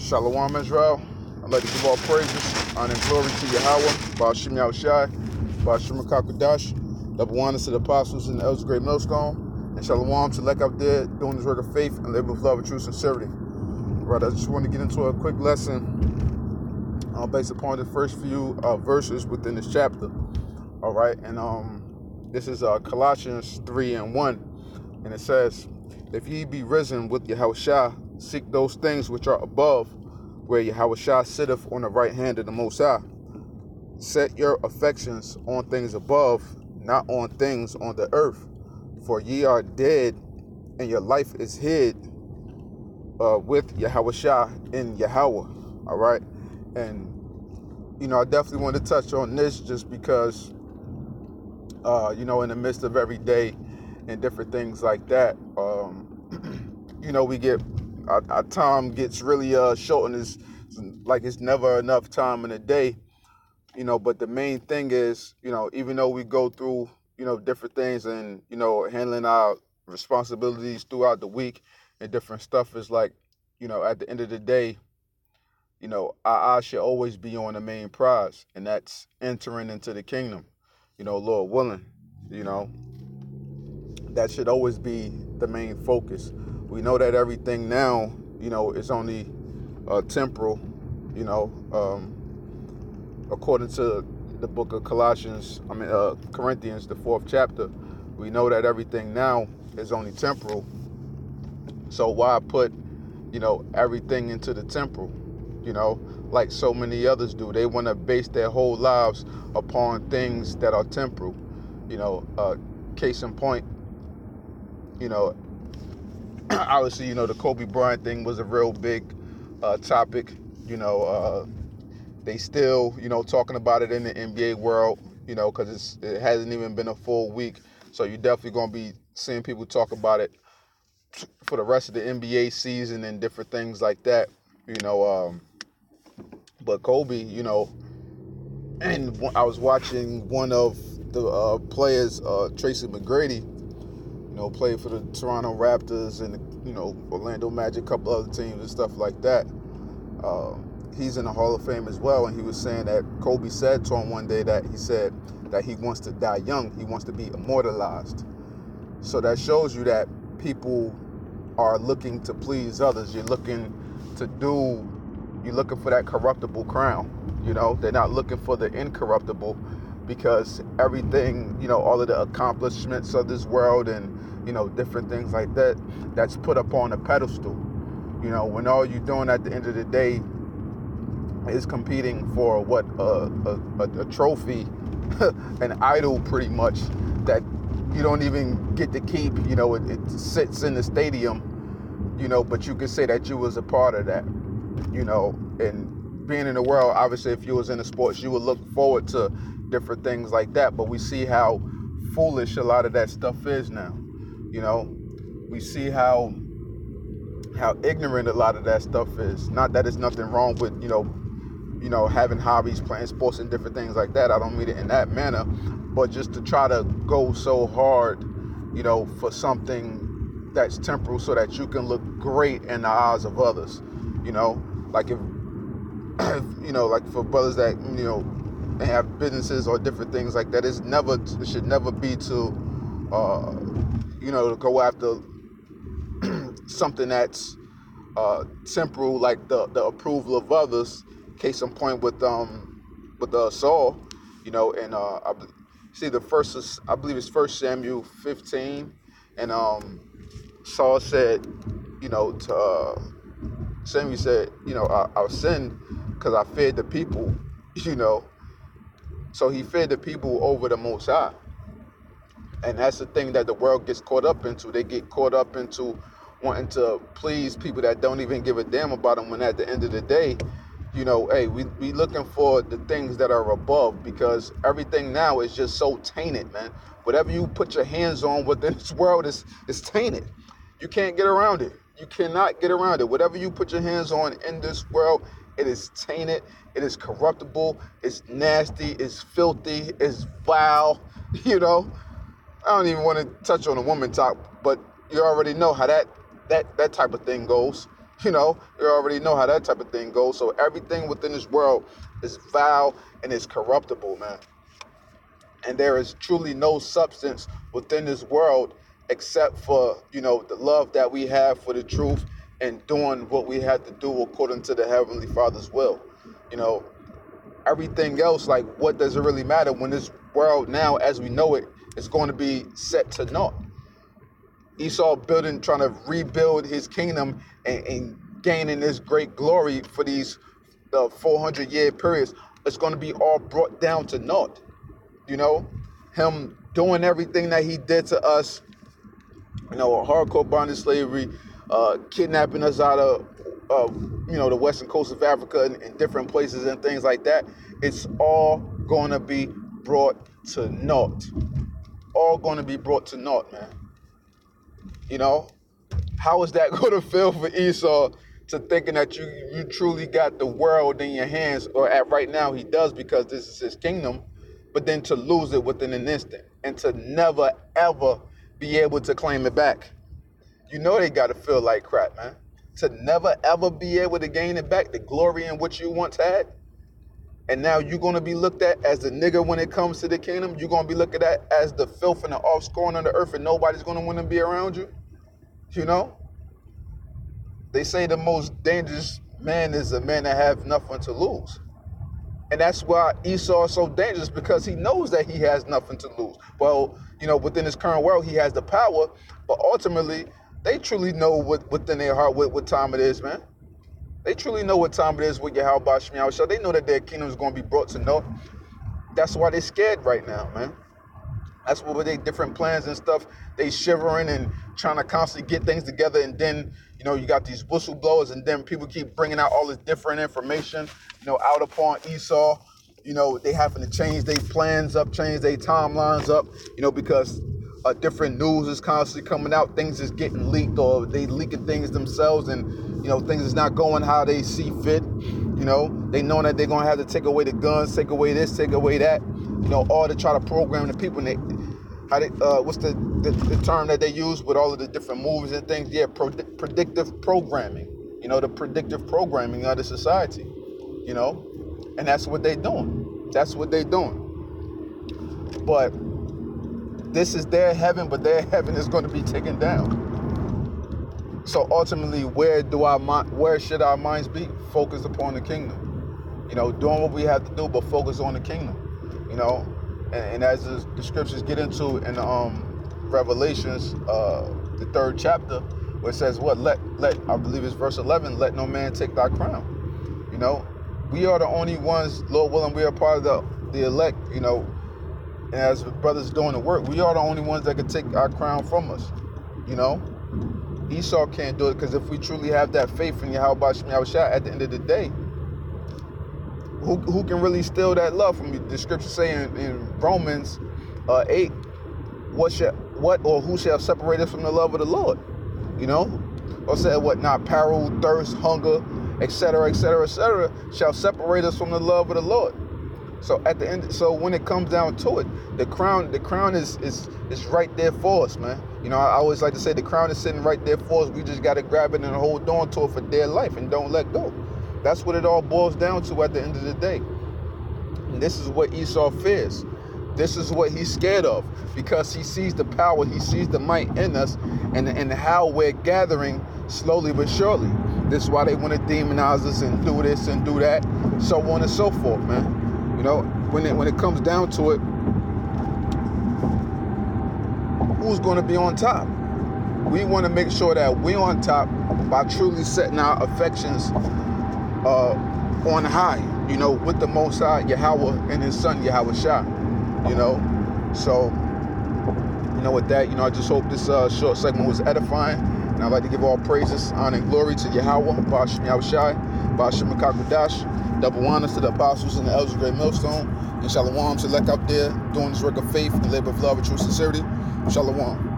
Shalom Israel. I'd like to give all praises, honor and glory to Yahweh, Ba'ashim Yahushai, Ba'ashim Kakadash, double honors to the apostles and the elders of Great Millstone, and Shalom to Lek out there doing this work of faith and live with love and true sincerity. Right, I just want to get into a quick lesson based upon the first few verses within this chapter. All right, and this is Colossians 3:1, and it says, "If ye be risen with Yahushua, seek those things which are above, where Yahushua sitteth on the right hand of the Most High. Set your affections on things above, not on things on the earth. For ye are dead, and your life is hid with Yahushua in Yahweh." All right, and I definitely want to touch on this just because, in the midst of every day and different things like that, we get our time gets really short, and it's like it's never enough time in a day, but the main thing is, even though we go through, different things and, handling our responsibilities throughout the week and different stuff is like, at the end of the day, our eyes should always be on the main prize, and that's entering into the kingdom, Lord willing, that should always be the main focus. We know that everything now, is only temporal, according to the book of Corinthians, the 4th chapter. We know that everything now is only temporal. So why put, everything into the temporal, like so many others do? They want to base their whole lives upon things that are temporal. Case in point, obviously, the Kobe Bryant thing was a real big topic. They still, talking about it in the NBA world, because it hasn't even been a full week. So you're definitely going to be seeing people talk about it for the rest of the NBA season and different things like that, But Kobe, and I was watching one of the players, Tracy McGrady, played for the Toronto Raptors and, Orlando Magic, a couple other teams and stuff like that. He's in the Hall of Fame as well, and he was saying that Kobe said to him one day that he said that he wants to die young. He wants to be immortalized. So that shows you that people are looking to please others. You're looking for that corruptible crown. They're not looking for the incorruptible, because everything, all of the accomplishments of this world and, different things like that, that's put up on a pedestal. When all you're doing at the end of the day is competing for what a trophy, an idol pretty much, that you don't even get to keep. It sits in the stadium, but you could say that you was a part of that, and being in the world. Obviously, if you was in the sports, you would look forward to different things like that, but we see how foolish a lot of that stuff is now. We see how ignorant a lot of that stuff is. Not that there's nothing wrong with, having hobbies, playing sports and different things like that. I don't mean it in that manner, but just to try to go so hard, for something that's temporal so that you can look great in the eyes of others. Like if like for brothers that, have businesses or different things like that, it should never be to, to go after something that's temporal, like the approval of others. Case in point with Saul, and see the first, I believe it's 1 Samuel 15, and Saul said, to Samuel said, I sinned because I feared the people, so he feared the people over the Most High. And that's the thing that the world gets caught up into. They get caught up into wanting to please people that don't even give a damn about them, when at the end of the day, hey, we looking for the things that are above, because everything now is just so tainted, man. Whatever you put your hands on within this world is tainted. You can't get around it. You cannot get around it. Whatever you put your hands on in this world, it is tainted. It is corruptible. It's nasty. It's filthy. It's vile. I don't even want to touch on a woman talk, but you already know how that type of thing goes. You know, you already know how that type of thing goes. So everything within this world is vile and is corruptible, man. And there is truly no substance within this world except for, you know, the love that we have for the truth and doing what we have to do according to the Heavenly Father's will. You know, everything else, like, what does it really matter when this world now, as we know it, is going to be set to naught? Esau trying to rebuild his kingdom and gaining this great glory for these 400-year periods. It's going to be all brought down to naught. You know, him doing everything that he did to us, you know, hardcore bondage slavery, kidnapping us out of, you know, the western coast of Africa and different places and things like that. It's all going to be brought to naught. All going to be brought to naught, man. You know, how is that going to feel for Esau to thinking that you truly got the world in your hands, or at right now he does because this is his kingdom, but then to lose it within an instant and to never, ever be able to claim it back? You know they got to feel like crap, man. To never, ever be able to gain it back, the glory in which you once had. And now you're going to be looked at as the nigger when it comes to the kingdom. You're going to be looked at as the filth and the offscoring on the earth, and nobody's going to want to be around you. You know? They say the most dangerous man is a man that have nothing to lose. And that's why Esau is so dangerous, because he knows that he has nothing to lose. Well, you know, within this current world, he has the power, but ultimately, they truly know within their heart what time it is, man. They truly know what time it is with Yahweh Bashim Yahushua. They know that their kingdom is going to be brought to naught. That's why they're scared right now, man. That's what with their different plans and stuff, they shivering and trying to constantly get things together. And then, you know, you got these whistleblowers, and then people keep bringing out all this different information, you know, out upon Esau. You know, they having to change their plans up, change their timelines up, you know, because different news is constantly coming out. Things is getting leaked, or they leaking things themselves, and, you know, things is not going how they see fit. You know, they know that they're going to have to take away the guns, take away this, take away that, you know, all to try to program the people. And what's the term that they use with all of the different movies and things? Yeah, predictive programming. You know, the predictive programming of the society, you know, and that's what they're doing. That's what they're doing. But this is their heaven, but their heaven is going to be taken down. So ultimately, where should our minds be? Focused upon the kingdom. You know, doing what we have to do, but focus on the kingdom. You know, and as the scriptures get into in Revelations, the 3rd chapter, where it says, "What let I believe it's verse 11. Let no man take thy crown." You know, we are the only ones, Lord willing, we are part of the elect. You know, and as brothers doing the work, we are the only ones that can take our crown from us. You know, Esau can't do it, because if we truly have that faith in Yahweh Bashim Yahushua, at the end of the day, who can really steal that love from you? The scripture saying in Romans 8, who shall separate us from the love of the Lord? You know, or said what not? Peril, thirst, hunger, etc., etc., etc., shall separate us from the love of the Lord. So at the end, so when it comes down to it, the crown is right there for us, man. You know, I always like to say the crown is sitting right there for us. We just got to grab it and hold on to it for dear life and don't let go. That's what it all boils down to at the end of the day. And this is what Esau fears. This is what he's scared of, because he sees the power, he sees the might in us, and how we're gathering slowly but surely. This is why they want to demonize us and do this and do that, so on and so forth, man. You know, when it comes down to it, who's going to be on top? We want to make sure that we're on top by truly setting our affections on high, you know, with the Most High, Yahweh, and His Son, Yahweh Shah, you know. So, you know, with that, you know, I just hope this short segment was edifying. And I'd like to give all praises, honor, and glory to Yahweh, Bashim Yahushai, Bashim Makakwadash. Double honors to the apostles and the elders of Great Millstone. And Shalom to Lek out there doing this work of faith and labor of love and true sincerity. Shalom.